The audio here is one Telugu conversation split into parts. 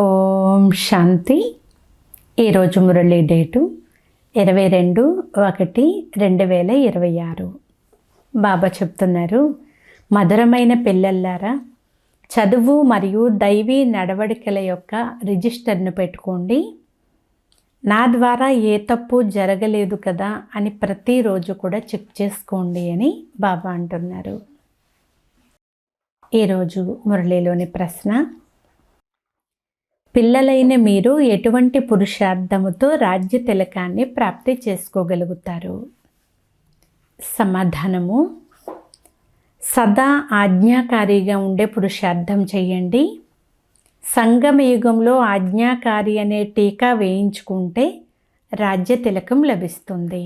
ఓం శాంతి. ఈరోజు మురళి డేటు 22/1/2026. బాబా చెప్తున్నారు, మధురమైన పిల్లల్లారా, చదువు మరియు దైవీ నడవడికల యొక్క రిజిస్టర్ను పెట్టుకోండి. నా ద్వారా ఏ తప్పు జరగలేదు కదా అని ప్రతిరోజు కూడా చెక్ చేసుకోండి అని బాబా అంటున్నారు. ఈరోజు మురళిలోని ప్రశ్న, పిల్లలైన మీరు ఎటువంటి పురుషార్థముతో రాజ్య తిలకాన్ని ప్రాప్తి చేసుకోగలుగుతారు? సమాధానము, సదా ఆజ్ఞాకారిగా ఉండే పురుషార్థం చేయండి. సంగమ యుగంలో ఆజ్ఞాకారి అనే టీకా వేయించుకుంటే రాజ్య తిలకం లభిస్తుంది.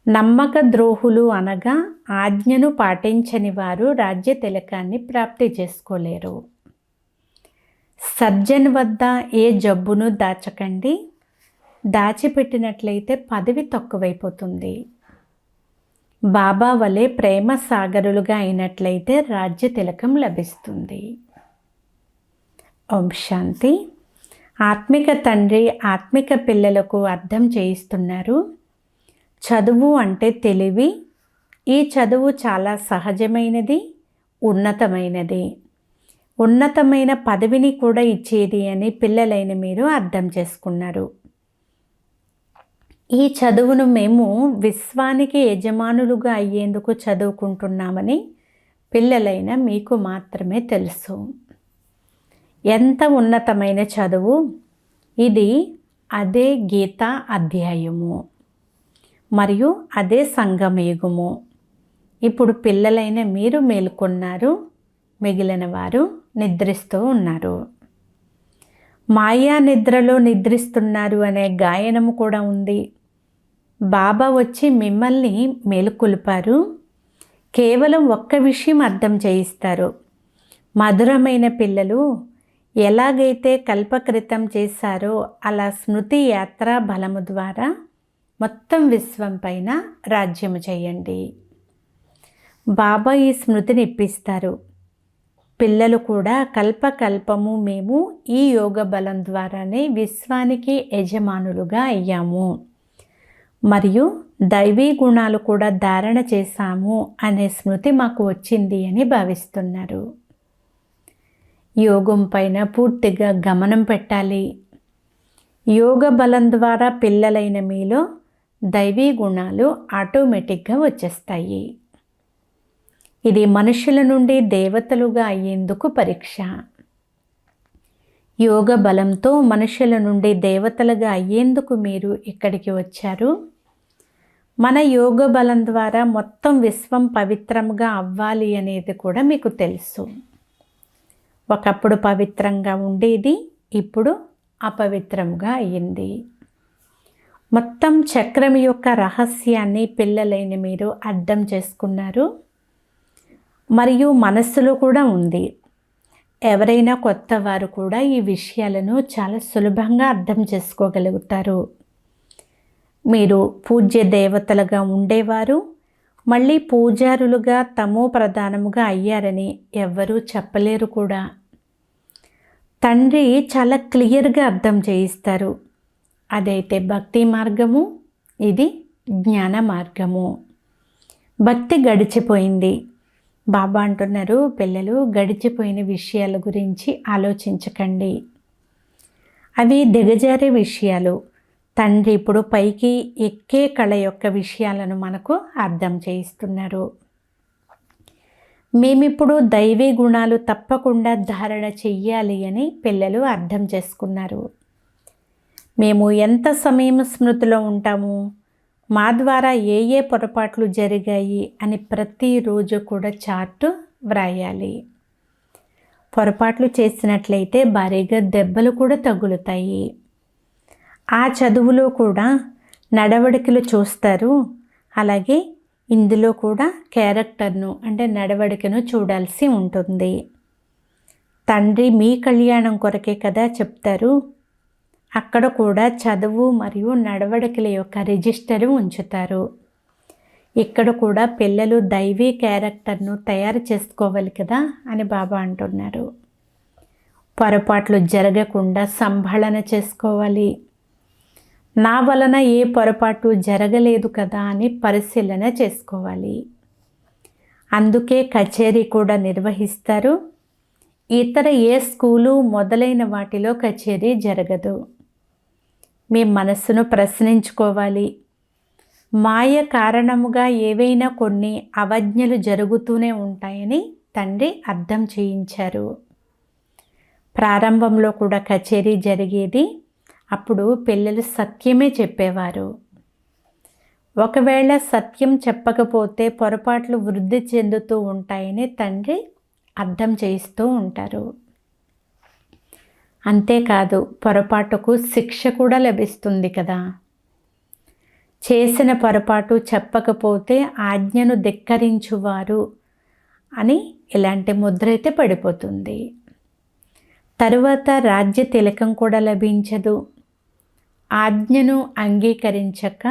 నమ్మక ద్రోహులు అనగా ఆజ్ఞను పాటించని వారు రాజ్య తిలకాన్ని ప్రాప్తి చేసుకోలేరు. సర్జన్ వద్ద ఏ జబ్బును దాచకండి. దాచిపెట్టినట్లయితే పదవి తక్కువైపోతుంది. బాబా వలె ప్రేమ సాగరులుగా అయినట్లయితే రాజ్య తిలకం లభిస్తుంది. ఓం శాంతి. ఆత్మిక తండ్రి ఆత్మిక పిల్లలకు అర్థం చేయిస్తున్నారు, చదువు అంటే తెలివి. ఈ చదువు చాలా సహజమైనది, ఉన్నతమైనది, ఉన్నతమైన పదవిని కూడా ఇచ్చేది అని పిల్లలైన మీరు అర్థం చేసుకున్నారు. ఈ చదువును మేము విశ్వానికి యజమానులుగా అయ్యేందుకు చదువుకుంటున్నామని పిల్లలైన మీకు మాత్రమే తెలుసు. ఎంత ఉన్నతమైన చదువు ఇది! అదే గీతా అధ్యాయము మరియు అదే సంగమయుగము. ఇప్పుడు పిల్లలైన మీరు మేలుకొన్నారు, మిగిలిన వారు నిద్రిస్తూ ఉన్నారు. మాయా నిద్రలో నిద్రిస్తున్నారు అనే గాయనము కూడా ఉంది. బాబా వచ్చి మిమ్మల్ని మేలుకొల్పారు. కేవలం ఒక్క విషయం అర్థం చేయిస్తారు. మధురమైన పిల్లలు ఎలాగైతే కల్పకృతం చేశారో అలా స్మృతి యాత్రా బలము ద్వారా మొత్తం విశ్వం పైన రాజ్యము చేయండి. బాబా ఈ స్మృతిని ఇప్పిస్తారు. పిల్లలు కూడా కల్పకల్పము మేము ఈ యోగ బలం ద్వారానే విశ్వానికి యజమానులుగా అయ్యాము మరియు దైవీ గుణాలు కూడా ధారణ చేశాము అనే స్మృతి మాకు వచ్చింది అని భావిస్తున్నారు. యోగం పైన పూర్తిగా గమనం పెట్టాలి. యోగ బలం ద్వారా పిల్లలైన మీలో దైవీ గుణాలు ఆటోమేటిక్గా వచ్చేస్తాయి. ఇది మనుషుల నుండి దేవతలుగా అయ్యేందుకు పరీక్ష. యోగ బలంతో మనుషుల నుండి దేవతలుగా అయ్యేందుకు మీరు ఇక్కడికి వచ్చారు. మన యోగ బలం ద్వారా మొత్తం విశ్వం పవిత్రంగా అవ్వాలి అనేది కూడా మీకు తెలుసు. ఒకప్పుడు పవిత్రంగా ఉండేది, ఇప్పుడు అపవిత్రంగా అయ్యింది. మొత్తం చక్రం యొక్క రహస్యాన్ని పిల్లలైన మీరు అర్థం చేసుకున్నారు మరియు మనస్సులో కూడా ఉంది. ఎవరైనా కొత్త వారు కూడా ఈ విషయాలను చాలా సులభంగా అర్థం చేసుకోగలుగుతారు. మీరు పూజ్య దేవతలుగా ఉండేవారు మళ్ళీ పూజారులుగా తమో ప్రధానముగా అయ్యారని ఎవ్వరూ చెప్పలేరు కూడా. తండ్రి చాలా క్లియర్గా అర్థం చేయిస్తారు. అదైతే భక్తి మార్గము, ఇది జ్ఞాన మార్గము. భక్తి గడిచిపోయింది. బాబా అంటున్నారు, పిల్లలు గడిచిపోయిన విషయాల గురించి ఆలోచించకండి. అవి దిగజారే విషయాలు. తండ్రి ఇప్పుడు పైకి ఎక్కే కళ యొక్క విషయాలను మనకు అర్థం చేయిస్తున్నారు. మేమిప్పుడు దైవీ గుణాలు తప్పకుండా ధారణ చెయ్యాలి అని పిల్లలు అర్థం చేసుకున్నారు. మేము ఎంత సమయం స్మృతిలో ఉంటాము, మా ద్వారా ఏ ఏ పొరపాట్లు జరిగాయి అని ప్రతిరోజు కూడా చార్టు వ్రాయాలి. పొరపాట్లు చేసినట్లయితే భారీగా దెబ్బలు కూడా తగులుతాయి. ఆ చదువులో కూడా నడవడికలు చూస్తారు. అలాగే ఇందులో కూడా క్యారెక్టర్ను అంటే నడవడికను చూడాల్సి ఉంటుంది. తండ్రి మీ కళ్యాణం కొరకే కదా చెప్తారు. అక్కడ కూడా చదువు మరియు నడవడికల యొక్క రిజిస్టరు ఉంచుతారు. ఇక్కడ కూడా పిల్లలు దైవీ క్యారెక్టర్ను తయారు చేసుకోవాలి కదా అని బాబా అంటున్నారు. పొరపాట్లు జరగకుండా సంభాళన చేసుకోవాలి. నా వలన ఏ పొరపాటు జరగలేదు కదా అని పరిశీలన చేసుకోవాలి. అందుకే కచేరీ కూడా నిర్వహిస్తారు. ఇతర ఏ స్కూలు మొదలైన వాటిలో కచేరీ జరగదు. మీ మనస్సును ప్రశ్నించుకోవాలి. మాయ కారణముగా ఏవైనా కొన్ని అవజ్ఞలు జరుగుతూనే ఉంటాయని తండ్రి అర్థం చేయించారు. ప్రారంభంలో కూడా కచేరీ జరిగేది. అప్పుడు పిల్లలు సత్యమే చెప్పేవారు. ఒకవేళ సత్యం చెప్పకపోతే పొరపాట్లు వృద్ధి చెందుతూ ఉంటాయని తండ్రి అర్థం చేయిస్తూ ఉంటారు. అంతేకాదు పొరపాటుకు శిక్ష కూడా లభిస్తుంది కదా. చేసిన పొరపాటు చెప్పకపోతే ఆజ్ఞను ధిక్కరించువారు అని ఇలాంటి ముద్ర అయితే పడిపోతుంది. తరువాత రాజ్య తిలకం కూడా లభించదు. ఆజ్ఞను అంగీకరించక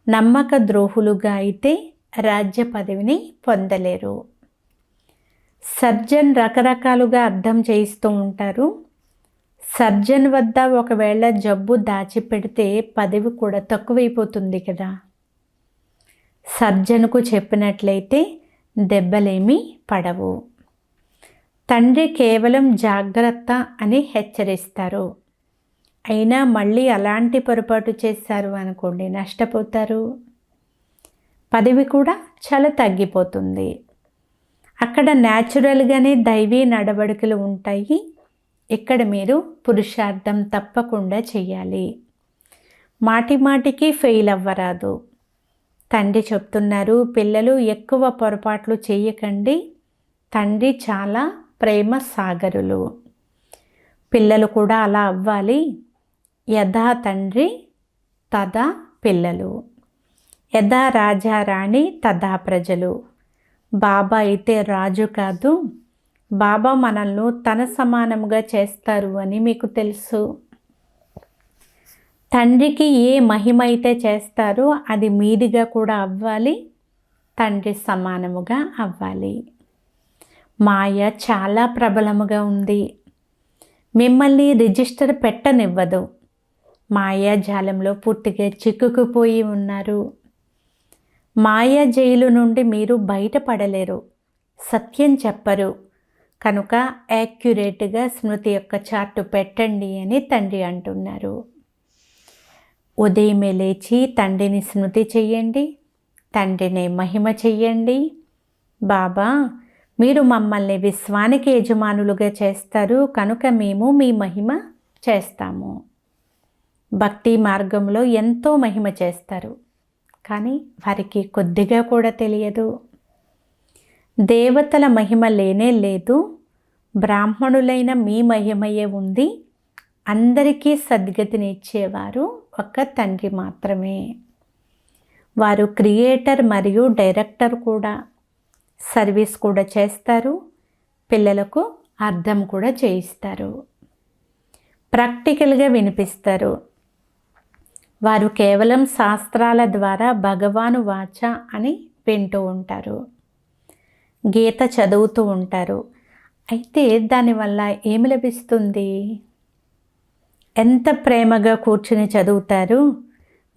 నమ్మక ద్రోహులుగా అయితే రాజ్య పదవిని పొందలేరు. సర్జన్ రకరకాలుగా అర్థం చేయిస్తూ ఉంటారు. సర్జన్ వద్ద ఒకవేళ జబ్బు దాచిపెడితే పదవి కూడా తక్కువైపోతుంది కదా. సర్జన్కు చెప్పినట్లయితే దెబ్బలేమీ పడవు. తండ్రి కేవలం జాగ్రత్త అని హెచ్చరిస్తారు. అయినా మళ్ళీ అలాంటి పొరపాటు చేశారు అనుకోండి, నష్టపోతారు. పదవి కూడా చాలా తగ్గిపోతుంది. అక్కడ న్యాచురల్గానే దైవీ నడవడికలు ఉంటాయి. ఇక్కడ మీరు పురుషార్థం తప్పకుండా చెయ్యాలి. మాటి మాటికి ఫెయిల్ అవ్వరాదు. తండ్రి చెప్తున్నారు, పిల్లలు ఎక్కువ పొరపాట్లు చేయకండి. తండ్రి చాలా ప్రేమ సాగరులు. పిల్లలు కూడా అలా అవ్వాలి. యథా తండ్రి తదా పిల్లలు, యథా రాజా రాణి తదా ప్రజలు. బాబా అయితే రాజు కాదు. బాబా మనల్ని తన సమానముగా చేస్తారు అని మీకు తెలుసు. తండ్రికి ఏ మహిమ అయితే చేస్తారో అది మీదిగా కూడా అవ్వాలి. తండ్రి సమానముగా అవ్వాలి. మాయ చాలా ప్రబలముగా ఉంది. మిమ్మల్ని రిజిస్టర్ పెట్టనివ్వదు. మాయాజాలంలో పూర్తిగా చిక్కుకుపోయి ఉన్నారు. మాయా జైలు నుండి మీరు బయటపడలేరు. సత్యం చెప్పరు కనుక యాక్యురేట్గా స్మృతి యొక్క చార్టు పెట్టండి అని తండ్రి అంటున్నారు. ఉదయమే లేచి తండ్రిని స్మృతి చెయ్యండి. తండ్రిని మహిమ చెయ్యండి. బాబా, మీరు మమ్మల్ని విశ్వానికి యజమానులుగా చేస్తారు కనుక మేము మీ మహిమ చేస్తాము. భక్తి మార్గంలో ఎంతో మహిమ చేస్తారు, కానీ వారికి కొద్దిగా కూడా తెలియదు. దేవతల మహిమ లేనే లేదు. బ్రాహ్మణులైన మీ మహిమయే ఉంది. అందరికీ సద్గతిని ఇచ్చేవారు ఒక్క తండ్రి మాత్రమే. వారు క్రియేటర్ మరియు డైరెక్టర్ కూడా. సర్వీస్ కూడా చేస్తారు. పిల్లలకు అర్థం కూడా చేయిస్తారు. ప్రాక్టికల్గా వినిపిస్తారు. వారు కేవలం శాస్త్రాల ద్వారా భగవాను వాచ అని వింటూ ఉంటారు. గీత చదువుతూ ఉంటారు. అయితే దానివల్ల ఏమి లభిస్తుంది? ఎంత ప్రేమగా కూర్చుని చదువుతారు,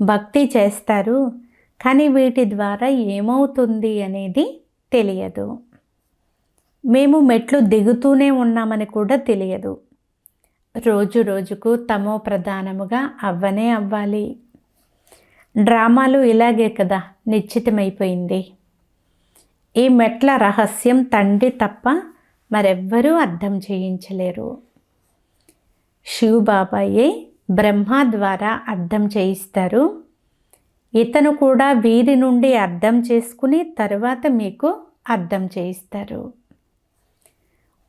భక్తి చేస్తారు, కానీ వీటి ద్వారా ఏమవుతుంది అనేది తెలియదు. మేము మెట్లు దిగుతూనే ఉన్నామని కూడా తెలియదు. రోజు రోజుకు తమో ప్రధానముగా అవ్వనే అవ్వాలి. డ్రామాలు ఇలాగే కదా నిశ్చితమైపోయింది. ఈ మెట్ల రహస్యం తండ్రి తప్ప మరెవ్వరూ అర్థం చేయించలేరు. శివబాబాయే బ్రహ్మ ద్వారా అర్థం చేయిస్తారు. ఇతను కూడా వీరి నుండి అర్థం చేసుకుని తరువాత మీకు అర్థం చేయిస్తారు.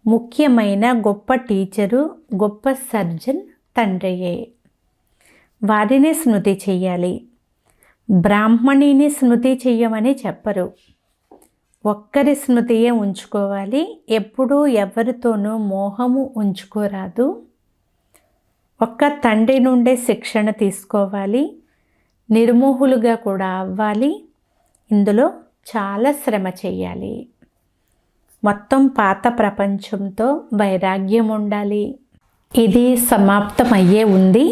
ముఖ్యమైన గొప్ప టీచరు, గొప్ప సర్జన్ తండ్రియే. వారిని స్మృతి చెయ్యాలి. బ్రాహ్మణిని స్మృతి చెయ్యమని చెప్పరు. ఒక్కరి స్మృతియే ఉంచుకోవాలి. ఎప్పుడూ ఎవరితోనూ మోహము ఉంచుకోరాదు. ఒక్క తండ్రి నుండే శిక్షణ తీసుకోవాలి. నిర్మోహులుగా కూడా అవ్వాలి. ఇందులో చాలా శ్రమ చెయ్యాలి. మొత్తం పాత ప్రపంచంతో వైరాగ్యం ఉండాలి. ఇది సమాప్తమయ్యే ఉంది.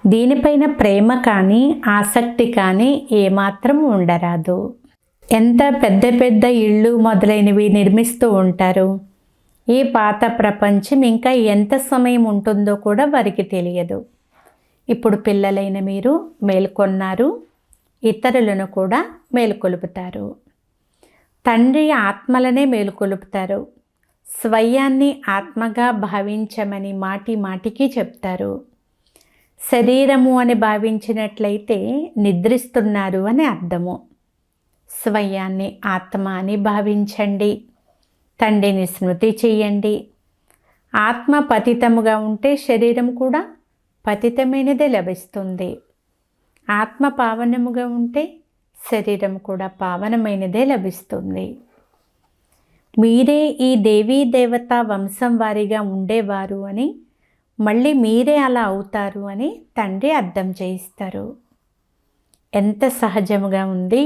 దీనిపైన ప్రేమ కానీ ఆసక్తి కానీ ఏమాత్రం ఉండరాదు. ఎంత పెద్ద పెద్ద ఇళ్ళు మొదలైనవి నిర్మిస్తూ ఉంటారు. ఈ పాత ప్రపంచం ఇంకా ఎంత సమయం ఉంటుందో కూడా వారికి తెలియదు. ఇప్పుడు పిల్లలైన మీరు మేల్కొన్నారు, ఇతరులను కూడా మేలుకొలుపుతారు. తండ్రి ఆత్మలనే మేలుకొలుపుతారు. స్వయాన్ని ఆత్మగా భావించమని మాటి మాటికి చెప్తారు. శరీరము అని భావించినట్లయితే నిద్రిస్తున్నారు అని అర్థము. స్వయాన్ని ఆత్మ అని భావించండి. తండ్రిని స్మృతి చెయ్యండి. ఆత్మ పతితముగా ఉంటే శరీరం కూడా పతితమైనదే లభిస్తుంది. ఆత్మ పావనముగా ఉంటే శరీరం కూడా పావనమైనదే లభిస్తుంది. మీరే ఈ దేవీ దేవత వంశం వారిగా ఉండేవారు అని, మళ్ళీ మీరే అలా అవుతారు అని తండ్రి అర్థం చేయిస్తారు. ఎంత సహజముగా ఉంది.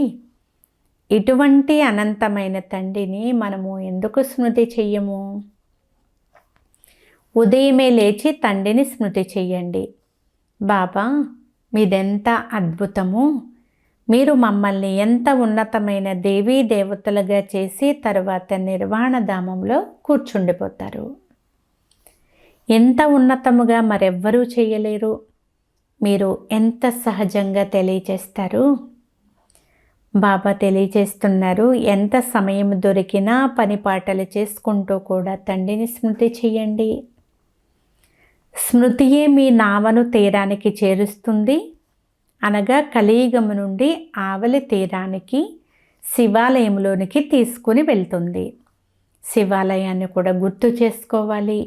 ఇటువంటి అనంతమైన తండ్రిని మనము ఎందుకు స్మృతి చెయ్యము? ఉదయమే లేచి తండ్రిని స్మృతి చెయ్యండి. బాబా, మీదెంత అద్భుతము! మీరు మమ్మల్ని ఎంత ఉన్నతమైన దేవీ దేవతలుగా చేసి తరువాత నిర్వాణ ధామంలో కూర్చుండిపోతారు. ఎంత ఉన్నతముగా మరెవ్వరూ చేయలేరు. మీరు ఎంత సహజంగా తెలియచేస్తారు. బాబా తెలియచేస్తున్నారు, ఎంత సమయం దొరికినా పని పాటలు చేసుకుంటూ కూడా తండ్రిని స్మృతి చెయ్యండి. స్మృతియే మీ నావను తీరానికి చేరుస్తుంది. అనగా కలియుగము నుండి ఆవలి తీరానికి, శివాలయంలోనికి తీసుకుని వెళ్తుంది. శివాలయాన్ని కూడా గుర్తు చేసుకోవాలి.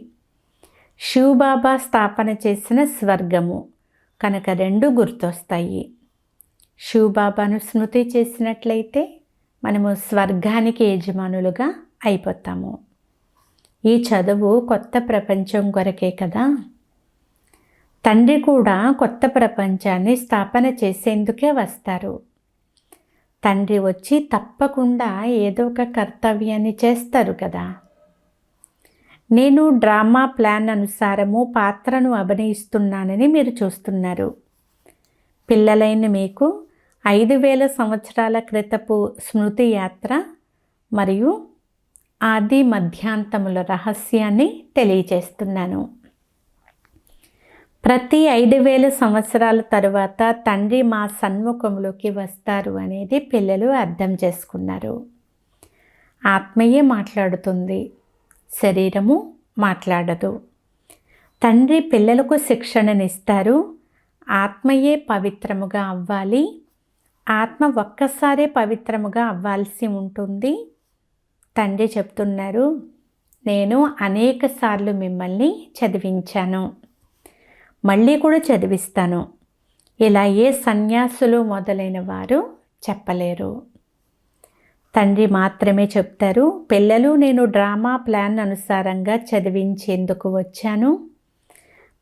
శివబాబా స్థాపన చేసిన స్వర్గము కనుక రెండు గుర్తొస్తాయి. శివబాబాను స్మృతి చేసినట్లయితే మనము స్వర్గానికి యజమానులుగా అయిపోతాము. ఈ చదువు కొత్త ప్రపంచం కొరకే కదా. తండ్రి కూడా కొత్త ప్రపంచాన్ని స్థాపన చేసేందుకే వస్తారు. తండ్రి వచ్చి తప్పకుండా ఏదో ఒక కర్తవ్యాన్ని చేస్తారు కదా. నేను డ్రామా ప్లాన్ అనుసారము పాత్రను అభినయిస్తున్నానని మీరు చూస్తున్నారు. పిల్లలైన మీకు 5000 సంవత్సరాల క్రితపు స్మృతి యాత్ర మరియు ఆది మధ్యాంతముల రహస్యాన్ని తెలియచేస్తున్నాను. ప్రతి 5000 సంవత్సరాల తరువాత తండ్రి మా సన్ముఖంలోకి వస్తారు అనేది పిల్లలు అర్థం చేసుకున్నారు. ఆత్మయే మాట్లాడుతుంది, శరీరము మాట్లాడదు. తండ్రి పిల్లలకు శిక్షణనిస్తారు. ఆత్మయే పవిత్రముగా అవ్వాలి. ఆత్మ ఒక్కసారే పవిత్రముగా అవ్వాల్సి ఉంటుంది. తండ్రి చెప్తున్నారు, నేను అనేక సార్లు మిమ్మల్ని చదివించాను, మళ్ళీ కూడా చదివిస్తాను. ఇలా ఏ సన్యాసులు మొదలైన వారు చెప్పలేరు. తండ్రి మాత్రమే చెప్తారు, పిల్లలు నేను డ్రామా ప్లాన్ అనుసారంగా చదివించేందుకు వచ్చాను.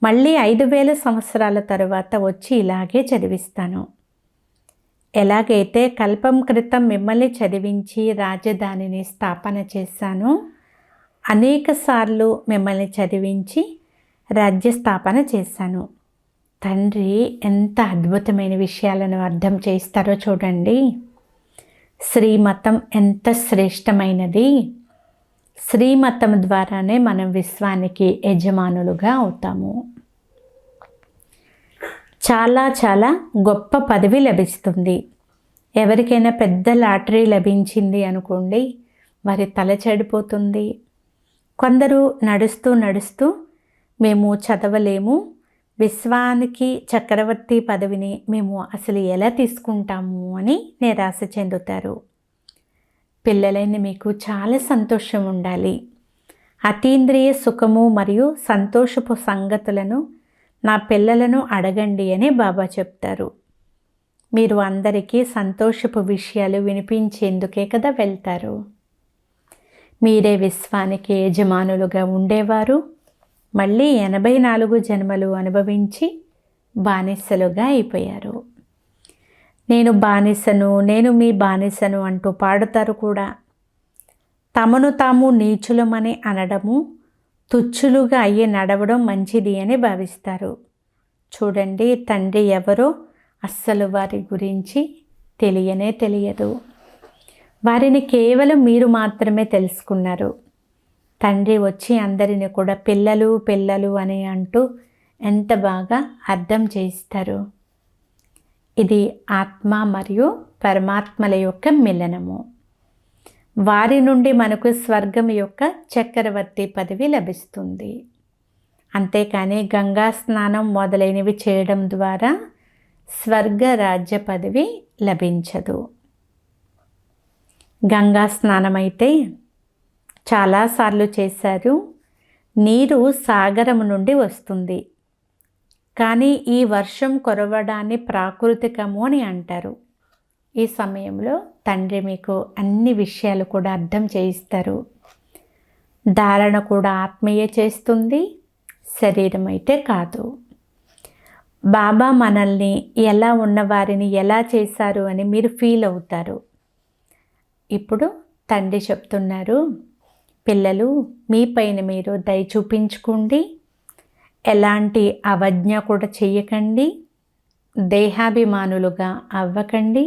మళ్ళీ 5000 సంవత్సరాల తరువాత వచ్చి ఇలాగే చదివిస్తాను. ఎలాగైతే కల్పం క్రితం మిమ్మల్ని చదివించి రాజధానిని స్థాపన చేశాను, అనేక సార్లు మిమ్మల్ని చదివించి రాజ్య స్థాపన చేశాను. తండ్రి ఎంత అద్భుతమైన విషయాలను అర్థం చేస్తారో చూడండి. శ్రీమతం ఎంత శ్రేష్టమైనది. శ్రీమతం ద్వారానే మనం విశ్వానికి యజమానులుగా అవుతాము. చాలా చాలా గొప్ప పదవి లభిస్తుంది. ఎవరికైనా పెద్ద లాటరీ లభించింది అనుకోండి, వారి తల చెడిపోతుంది. కొందరు నడుస్తూ నడుస్తూ మేము చదవలేము, విశ్వానికి చక్రవర్తి పదవిని మేము అసలు ఎలా తీసుకుంటాము అని నిరాశ చెందుతారు. పిల్లలైన మీకు చాలా సంతోషం ఉండాలి. అతీంద్రియ సుఖము మరియు సంతోషపు సంగతులను నా పిల్లలను అడగండి అని బాబా చెప్తారు. మీరు అందరికీ సంతోషపు విషయాలు వినిపించేందుకే కదా వెళ్తారు. మీరే విశ్వానికి యజమానులుగా ఉండేవారు. మళ్ళీ 84 జన్మలు అనుభవించి బానిసలుగా అయిపోయారు. నేను బానిసను, నేను మీ బానిసను అంటూ పాడుతారు కూడా. తమను తాము నీచులమని అనడము తుచ్చులుగా అయ్యి నడవడం మంచిది అని భావిస్తారు. చూడండి, తండ్రి ఎవరో అస్సలు వారి గురించి తెలియదు. వారిని కేవలం మీరు మాత్రమే తెలుసుకున్నారు. తండ్రి వచ్చి అందరిని కూడా పిల్లలు పిల్లలు అని అంటూ ఎంత బాగా అర్థం చేయిస్తారు. ఇది ఆత్మ మరియు పరమాత్మల యొక్క మిలనము. వారి నుండి మనకు స్వర్గం యొక్క చక్రవర్తి పదవి లభిస్తుంది. అంతేకాని గంగా స్నానం మొదలైనవి చేయడం ద్వారా స్వర్గ రాజ్య పదవి లభించదు. గంగా స్నానం అయితే చాలాసార్లు చేశారు. నీరు సాగరం నుండి వస్తుంది, కానీ ఈ వర్షం కురవడాన్ని ప్రాకృతికము అని అంటారు. ఈ సమయంలో తండ్రి మీకు అన్ని విషయాలు కూడా అర్థం చేయిస్తారు. ధారణ కూడా ఆత్మీయ చేస్తుంది, శరీరం అయితే కాదు. బాబా మనల్ని ఎలా ఉన్నవారిని ఎలా చేశారు అని మీరు ఫీల్ అవుతారు. ఇప్పుడు తండ్రి చెప్తున్నారు, పిల్లలు మీ పైన మీరు దయ చూపించుకోండి, ఎలాంటి అవజ్ఞ కూడా చెయ్యకండి, దేహాభిమానులుగా అవ్వకండి.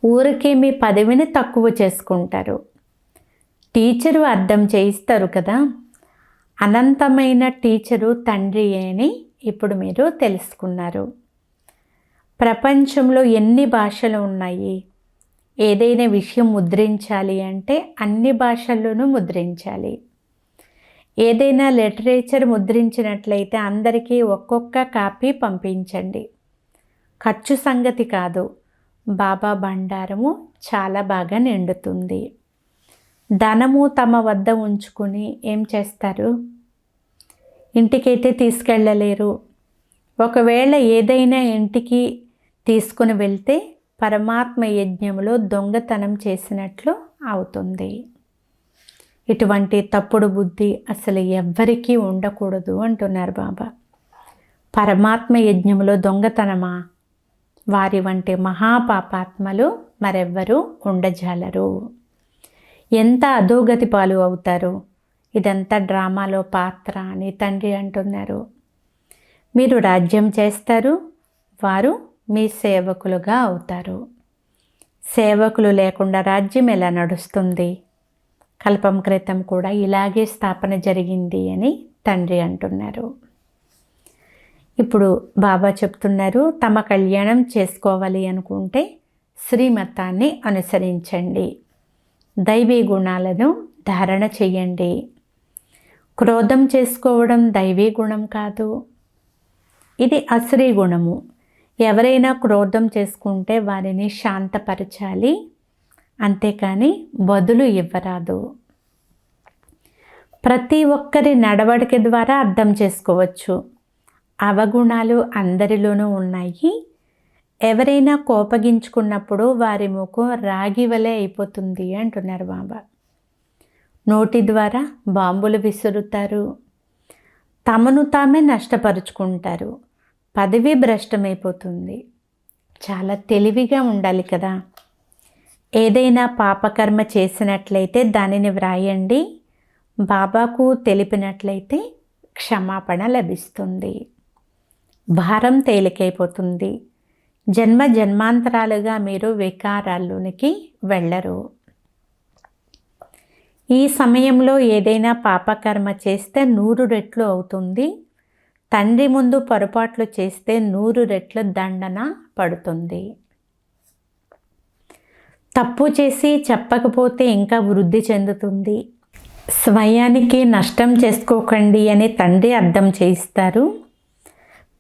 ఊరికే మీ పదవిని తక్కువ చేసుకుంటారు. టీచరు అర్థం చేయిస్తారు కదా, అనంతమైన టీచరు తండ్రి అని ఇప్పుడు మీరు తెలుసుకున్నారు. ప్రపంచంలో ఎన్ని భాషలు ఉన్నాయి? ఏదైనా విషయం ముద్రించాలి అంటే అన్ని భాషల్లోనూ ముద్రించాలి. ఏదైనా లిటరేచర్ ముద్రించినట్లయితే అందరికీ ఒక్కొక్క కాపీ పంపించండి. ఖర్చు సంగతి కాదు, బాబా బండారము చాలా బాగా నిండుతుంది. ధనము తమ వద్ద ఉంచుకుని ఏం చేస్తారు? ఇంటికైతే తీసుకెళ్ళలేరు. ఒకవేళ ఏదైనా ఇంటికి తీసుకుని వెళ్తే పరమాత్మ యజ్ఞంలో దొంగతనం చేసినట్లు అవుతుంది. ఇటువంటి తప్పుడు బుద్ధి అసలు ఎవ్వరికీ ఉండకూడదు అంటున్నారు బాబా. పరమాత్మ యజ్ఞంలో దొంగతనమా? వారి వంటి మహాపాపాత్మలు మరెవ్వరూ ఉండజాలరు. ఎంత అధోగతి పాలు అవుతారు. ఇదంతా డ్రామాలో పాత్ర అని తండ్రి అంటున్నారు. మీరు రాజ్యం చేస్తారు, వారు మీ సేవకులుగా అవుతారు. సేవకులు లేకుండా రాజ్యం ఎలా నడుస్తుంది? కల్పం క్రితం కూడా ఇలాగే స్థాపన జరిగింది అని తండ్రి అంటున్నారు. ఇప్పుడు బాబా చెప్తున్నారు, తమ కళ్యాణం చేసుకోవాలి అనుకుంటే శ్రీమతాన్ని అనుసరించండి, దైవీ గుణాలను ధారణ చెయ్యండి. క్రోధం చేసుకోవడం దైవీ గుణం కాదు, ఇది అసురీ గుణము. ఎవరైనా క్రోధం చేసుకుంటే వారిని శాంతపరచాలి, అంతేకాని బదులు ఇవ్వరాదు. ప్రతి ఒక్కరి నడవడిక ద్వారా అర్థం చేసుకోవచ్చు. అవగుణాలు అందరిలోనూ ఉన్నాయి. ఎవరైనా కోపగించుకున్నప్పుడు వారి ముఖం రాగి వలె అయిపోతుంది అంటున్నారు బాబా. నోటి ద్వారా బాంబులు విసురుతారు, తమను తామే నష్టపరుచుకుంటారు, పదవి భ్రష్టమైపోతుంది. చాలా తెలివిగా ఉండాలి కదా. ఏదైనా పాపకర్మ చేసినట్లయితే దానిని వ్రాయండి, బాబాకు తెలిపినట్లయితే క్షమాపణ లభిస్తుంది. భారం తేలికైపోతుంది. జన్మ జన్మాంతరాలుగా మీరు వికారాల్లోనికి వెళ్ళరు. ఈ సమయంలో ఏదైనా పాపకర్మ చేస్తే 100 రెట్లు అవుతుంది. తండ్రి ముందు పొరపాట్లు చేస్తే 100 రెట్ల దండన పడుతుంది. తప్పు చేసి చెప్పకపోతే ఇంకా వృద్ధి చెందుతుంది. స్వయానికి నష్టం చేసుకోకండి అని తండ్రి అర్థం చేయిస్తారు.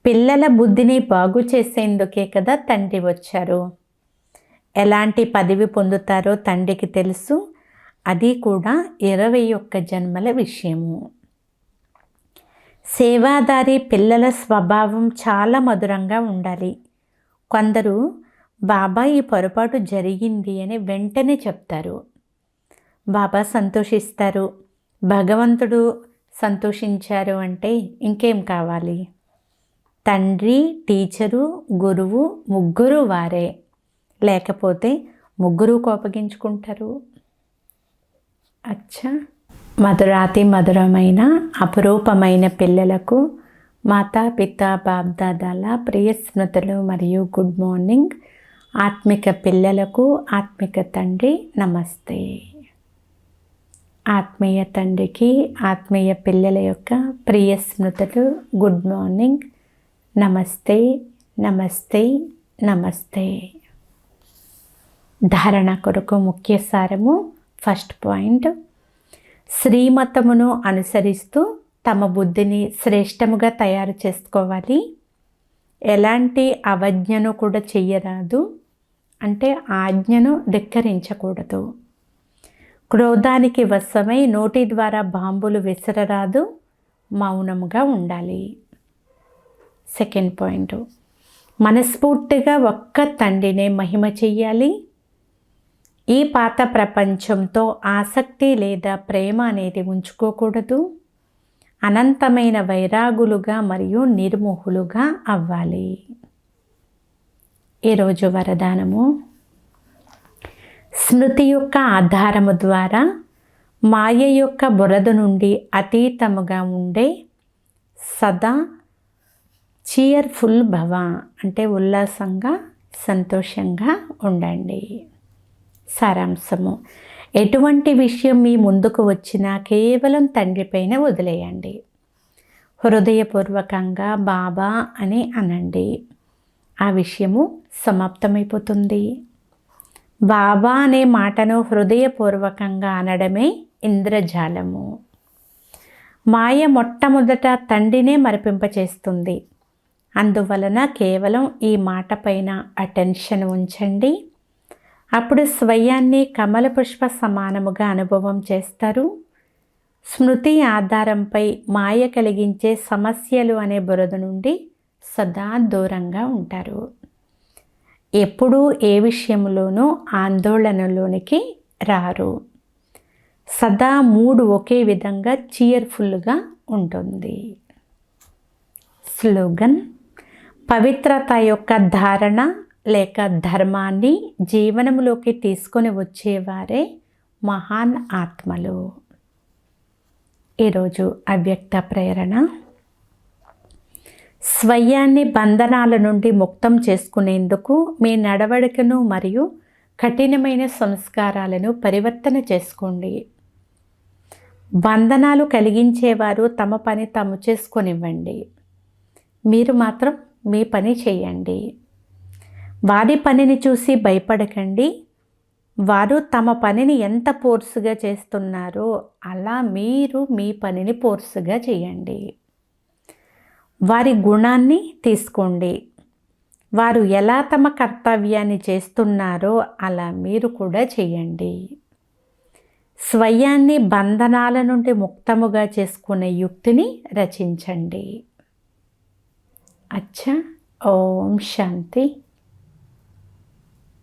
పిల్లల బుద్ధిని బాగు చేసేందుకే కదా తండ్రి వచ్చారు. ఎలాంటి పదవి పొందుతారో తండ్రికి తెలుసు. అది కూడా 21 జన్మల విషయము. సేవాదారి పిల్లల స్వభావం చాలా మధురంగా ఉండాలి. కొందరు బాబా ఈ పొరపాటు జరిగింది అని వెంటనే చెప్తారు. బాబా సంతోషిస్తారు. భగవంతుడు సంతోషించారు అంటే ఇంకేం కావాలి? తండ్రి, టీచరు, గురువు ముగ్గురు వారే. లేకపోతే ముగ్గురు కోపగించుకుంటారు. అచ్చా, మధురాతి మధురమైన అపురూపమైన పిల్లలకు మాతాపిత బాబ్దాదాల ప్రియ స్మృతులు మరియు గుడ్ మార్నింగ్. ఆత్మిక పిల్లలకు ఆత్మిక తండ్రి నమస్తే. ఆత్మీయ తండ్రికి ఆత్మీయ పిల్లల యొక్క ప్రియ స్మృతులు గుడ్ మార్నింగ్. నమస్తే నమస్తే నమస్తే. ధారణ కొరకు ముఖ్య సారము. ఫస్ట్ పాయింట్, శ్రీమతమును అనుసరిస్తూ తమ బుద్ధిని శ్రేష్టముగా తయారు చేసుకోవాలి. ఎలాంటి అవజ్ఞను కూడా చెయ్యరాదు, అంటే ఆజ్ఞను ధిక్కరించకూడదు. క్రోధానికి వశమై నోటి ద్వారా బాంబులు విసరరాదు, మౌనముగా ఉండాలి. సెకండ్ పాయింట్, మనస్ఫూర్తిగా ఒక్క తండ్రినే మహిమ చెయ్యాలి. ఈ పాత ప్రపంచంతో ఆసక్తి లేదా ప్రేమ అనేది ఉంచుకోకూడదు. అనంతమైన వైరాగులుగా మరియు నిర్మోహులుగా అవ్వాలి. ఈరోజు వరదానము, స్మృతి యొక్క ఆధారము ద్వారా మాయ యొక్క బురద నుండి అతీతముగా ఉండే సదా చీర్ఫుల్ భవ, అంటే ఉల్లాసంగా సంతోషంగా ఉండండి. సారాంశము, ఎటువంటి విషయం మీ ముందుకు వచ్చినా కేవలం తండ్రిపైన వదిలేయండి. హృదయపూర్వకంగా బాబా అని అనండి. ఆ విషయము సమాప్తమైపోతుంది. బాబా అనే మాటను హృదయపూర్వకంగా అనడమే ఇంద్రజాలము. మాయ మొట్టమొదట తండ్రినే మరిపింపచేస్తుంది. అందువలన కేవలం ఈ మాట పైన అటెన్షన్ ఉంచండి. అప్పుడు స్వయాన్ని కమల పుష్ప సమానముగా అనుభవం చేస్తారు. స్మృతి ఆధారంపై మాయ కలిగించే సమస్యలు అనే బురద నుండి సదా దూరంగా ఉంటారు. ఎప్పుడూ ఏ విషయంలోనూ ఆందోళనలోనికి రారు. సదా మూడు ఒకే విధంగా చీర్ఫుల్గా ఉంటుంది. స్లోగన్, పవిత్రత యొక్క ధారణ లేక ధర్మాన్ని జీవనంలోకి తీసుకొని వచ్చేవారే మహాన్ ఆత్మలు. ఈరోజు అవ్యక్త ప్రేరణ, స్వయాన్ని బంధనాల నుండి ముక్తం చేసుకునేందుకు మీ నడవడికను మరియు కఠినమైన సంస్కారాలను పరివర్తన చేసుకోండి. బంధనాలు కలిగించేవారు తమ పని తాము చేసుకొనివ్వండి. మీరు మాత్రం మీ పని చేయండి. వారి పనిని చూసి భయపడకండి. వారు తమ పనిని ఎంత ఫోర్సుగా చేస్తున్నారో అలా మీరు మీ పనిని ఫోర్సుగా చేయండి. వారి గుణాన్ని తీసుకోండి. వారు ఎలా తమ కర్తవ్యాన్ని చేస్తున్నారో అలా మీరు కూడా చేయండి. స్వయాన్ని బంధనాల నుండి ముక్తముగా చేసుకునే యుక్తిని రచించండి. అచ్చా. ఓం శాంతి.